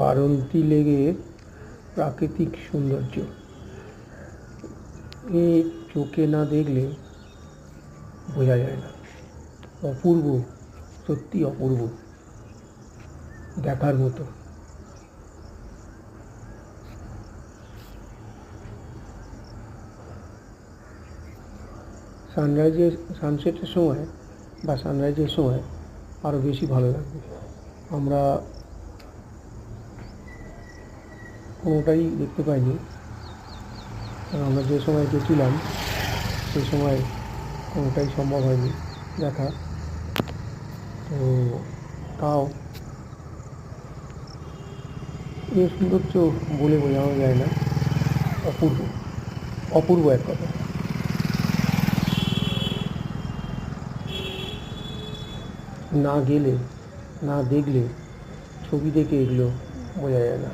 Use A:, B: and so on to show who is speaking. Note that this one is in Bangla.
A: বাড়ন্তি লেকের প্রাকৃতিক সৌন্দর্য এ চোখে না দেখলে বোঝা যায় না। অপূর্ব, সত্যি অপূর্ব, দেখার মতো। সানসেটের সময় বা সানরাইজের সময় আরও বেশি ভালো লাগবে। আমরা কোনোটাই দেখতে পাইনি, কারণ আমরা যে সময় গেছিলাম সেই সময় কোনোটাই সম্ভব হয়নি দেখা। তো তাও এর সৌন্দর্য বলে বোঝানো যায় না। অপূর্ব, অপূর্ব এক কথা। না গেলে, না দেখলে, ছবি দেখে এগুলো বোঝা যায় না।